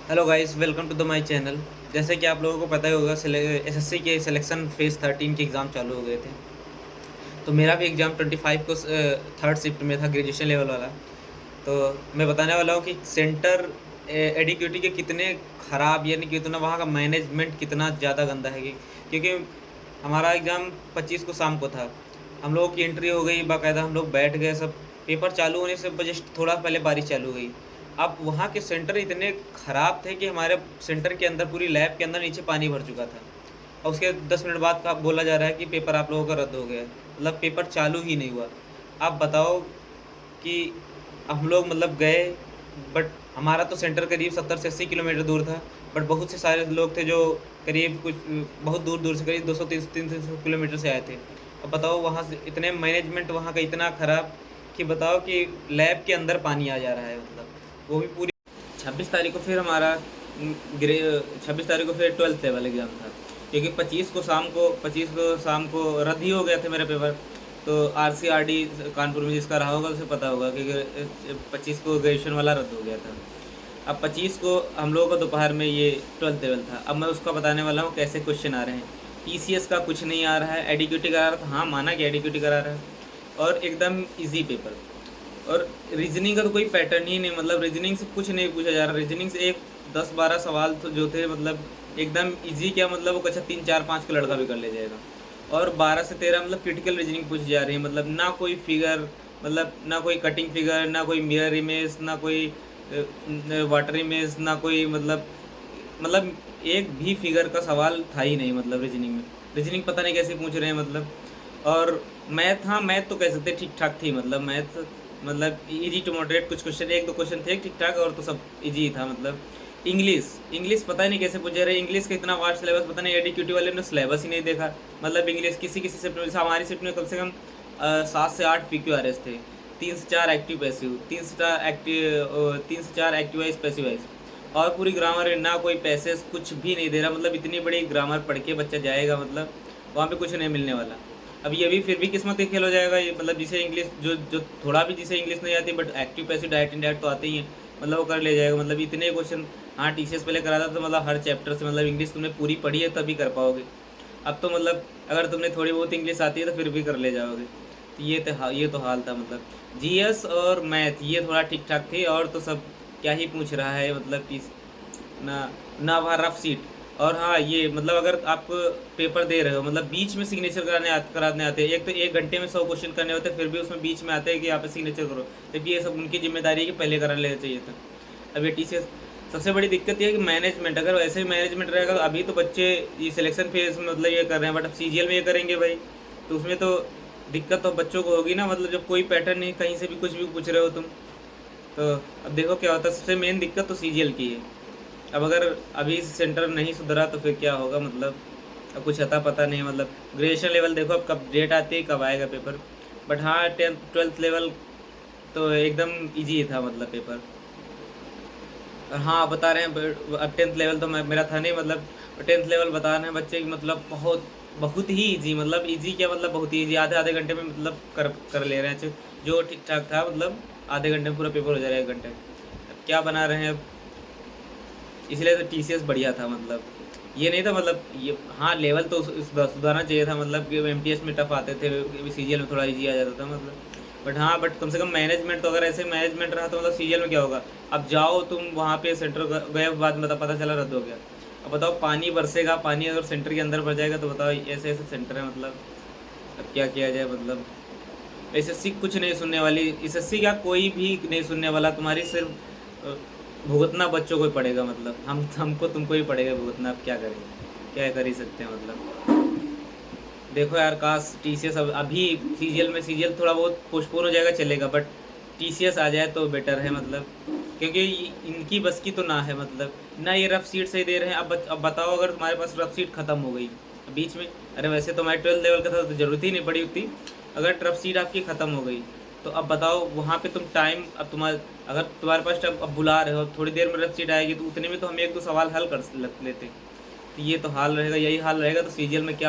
Hello guys, welcome to the my channel. जैसे कि आप लोगों को पता ही होगा, एसएससी के सिलेक्शन फेज़ 13 के एग्ज़ाम चालू हो गए थे। तो मेरा भी एग्ज़ाम 25 को थर्ड शिफ्ट में था, ग्रेजुएशन लेवल वाला। तो मैं बताने वाला हूँ कि सेंटर एडिक्यूटी के कितने ख़राब, यानी कि कितना वहाँ का मैनेजमेंट कितना ज़्यादा गंदा है। क्योंकि हमारा एग्ज़ाम 25 को शाम को था। हम लोगों की एंट्री हो गई बाकायदा, हम लोग बैठ गए सब। पेपर चालू होने से जस्ट थोड़ा पहले बारिश चालू हो गई। अब वहाँ के सेंटर इतने ख़राब थे कि हमारे सेंटर के अंदर, पूरी लैब के अंदर नीचे पानी भर चुका था। और उसके 10 मिनट बाद का बोला जा रहा है कि पेपर आप लोगों का रद्द हो गया है। मतलब पेपर चालू ही नहीं हुआ। आप बताओ कि हम लोग मतलब गए, बट हमारा तो सेंटर करीब 70 से 80 किलोमीटर दूर था। बट बहुत से सारे लोग थे जो करीब कुछ बहुत दूर दूर से, करीब 200 300 किलोमीटर से आए थे। अब बताओ वहाँ से इतने मैनेजमेंट वहाँ का इतना ख़राब कि बताओ कि लैब के अंदर पानी आ जा रहा है। मतलब वो भी पूरी 26 तारीख को फिर हमारा ग्रे 26 तारीख को फिर 12th लेवल एग्ज़ाम था। क्योंकि 25 को शाम को रद्द ही हो गया था मेरा पेपर। तो आरसीआरडी कानपुर में जिसका रहा होगा उसे पता होगा कि 25 को ग्रेजुएशन वाला रद्द हो गया था। अब 25 को हम लोगों को दोपहर में ये 12th लेवल था। अब मैं उसका बताने वाला हूँ कैसे क्वेश्चन आ रहे हैं। टीसीएस का कुछ नहीं आ रहा है, एडिक्यूटी करा रहा था, हाँ माना कि एडिक्यूटी करा रहा है, और एकदम इजी पेपर। और रीजनिंग का तो कोई पैटर्न ही नहीं, मतलब रीजनिंग से कुछ नहीं पूछा जा रहा। रीजनिंग से एक 10-12 सवाल तो जो थे, मतलब एकदम इजी, क्या मतलब वो कक्षा 3 4 5 का लड़का भी कर ले जाएगा। और 12 से 13 मतलब क्रिटिकल रीजनिंग पूछी जा रही है। मतलब ना कोई फिगर, मतलब ना कोई कटिंग फिगर, ना कोई मिरर इमेज, ना कोई वाटर इमेज, ना कोई मतलब एक भी फिगर का सवाल था ही नहीं। मतलब रीजनिंग में रीजनिंग पता नहीं कैसे पूछ रहे हैं। मतलब और मैथ, हाँ मैथ तो कह सकते ठीक ठाक थी। मतलब मैथ मतलब इजी टू मॉडरेट, कुछ क्वेश्चन, एक दो क्वेश्चन थे ठीक ठाक, और तो सब इजी था। मतलब इंग्लिश इंग्लिश पता नहीं कैसे पूछे रहे। इंग्लिश का इतना वास्ट सिलेबस, पता नहीं एडीक्यूटी वाले ने सिलेबस ही नहीं देखा। मतलब इंग्लिश किसी किसी शिफ्ट में, जैसे हमारी शिफ्ट में कम से कम 7 से 8 PQRS थे, 3 से 4 एक्टिव पैसिव, 3 से 4 एक्टिव वाइज पैसिव वाइज, और पूरी ग्रामर में ना कोई पैसेज, कुछ भी नहीं दे रहा। मतलब इतनी बड़ी ग्रामर पढ़ के बच्चा जाएगा, मतलब वहाँ पे कुछ नहीं मिलने वाला। अब ये भी फिर भी किस्मत का खेल हो जाएगा ये। मतलब जिसे इंग्लिश, जो थोड़ा भी जिसे इंग्लिश नहीं आती, but active passive direct indirect तो आते ही हैं, मतलब वो कर ले जाएगा। मतलब इतने क्वेश्चन, हाँ टीसीएस पहले कराता था, मतलब हर चैप्टर से, मतलब इंग्लिश तुमने पूरी पढ़ी है तभी कर पाओगे। अब तो मतलब अगर तुमने थोड़ी बहुत इंग्लिश आती है तो फिर भी कर ले जाओगे। तो ये तो हाल था। मतलब जीएस और मैथ ये थोड़ा ठीक ठाक थे, और तो सब क्या ही पूछ रहा है। मतलब कि ना ना वहाँ रफ सीट। और हाँ ये मतलब अगर आप पेपर दे रहे हो, मतलब बीच में सिग्नेचर कराने आते हैं। एक तो 1 घंटे में 100 क्वेश्चन करने होते हैं, फिर भी उसमें बीच में आते हैं कि यहाँ पे सिग्नेचर करो। जबकि ये सब उनकी जिम्मेदारी है कि पहले करा लेना चाहिए था। अब ये टीसीएस, सबसे बड़ी दिक्कत ये है कि मैनेजमेंट, अगर वैसे ही मैनेजमेंट रहेगा तो अभी तो बच्चे ये सिलेक्शन फेज में मतलब ये कर रहे हैं, बट अब सीजीएल में ये करेंगे भाई, तो उसमें तो दिक्कत तो बच्चों को होगी ना। मतलब जब कोई पैटर्न नहीं, कहीं से भी कुछ भी पूछ रहे हो तुम, तो अब देखो क्या होता है। सबसे मेन दिक्कत तो सीजीएल की है। अब अगर अभी सेंटर नहीं सुधरा तो फिर क्या होगा। मतलब अब कुछ अता पता नहीं। मतलब ग्रेजुएशन लेवल देखो अब कब डेट आती है, कब आएगा पेपर। बट हाँ 10th 12th लेवल तो एकदम इजी था, मतलब पेपर। और हाँ बता रहे हैं, अब 10th लेवल तो मेरा था नहीं। मतलब 10th लेवल बता रहे हैं बच्चे कि मतलब बहुत बहुत ही इजी, मतलब इजी क्या, मतलब बहुत ही इजी, आधे आधे घंटे में मतलब कर ले रहे हैं। जो ठीक ठाक था, मतलब आधे घंटे में पूरा पेपर हो जा रहा है, 1 घंटे। अब क्या बना रहे हैं अब, इसलिए तो टीसीएस बढ़िया था। मतलब ये नहीं था, मतलब ये हाँ लेवल तो सुधारना चाहिए था। मतलब कि एमटीएस में टफ आते थे, सीजीएल में थोड़ा इजी आ जाता था। मतलब बट हाँ, बट कम से कम मैनेजमेंट तो, अगर ऐसे मैनेजमेंट रहा तो मतलब सीजीएल में क्या होगा। अब जाओ तुम वहाँ पे सेंटर गए, बाद में पता चला रद्द हो गया। अब बताओ पानी बरसेगा, पानी अगर सेंटर के अंदर भर जाएगा तो बताओ, ऐसे ऐसे सेंटर है। मतलब अब क्या किया जाए। मतलब एसएससी कुछ नहीं सुनने वाली, एसएससी क्या कोई भी नहीं सुनने वाला। तुम्हारी सिर्फ भुगतना बच्चों को ही पड़ेगा। मतलब हमको तुमको ही पड़ेगा भुगतना। अब क्या करें, क्या कर ही सकते हैं। मतलब देखो यार, काश टीसीएस अभी सीजीएल थोड़ा बहुत पोस्टपोन हो जाएगा चलेगा, बट टीसीएस आ जाए तो बेटर है। मतलब क्योंकि इनकी बस की तो ना है। मतलब ना ये रफ सीट सही दे रहे हैं। अब बताओ, अगर तुम्हारे पास रफ सीट ख़त्म हो गई बीच में, अरे वैसे तो मैं 12th लेवल का था तो ज़रूरत ही नहीं पड़ी उतनी। अगर रफ सीट आपकी ख़त्म हो गई तो अब बताओ वहाँ पे तुम टाइम, अब तुम्हारे, अगर तुम्हारे पास अब बुला रहे हो, थोड़ी देर में रफ सीट आएगी, तो उतने में तो हम एक दो सवाल हल कर लेते। तो ये तो हाल रहेगा, यही हाल रहेगा। तो सीजीएल में क्या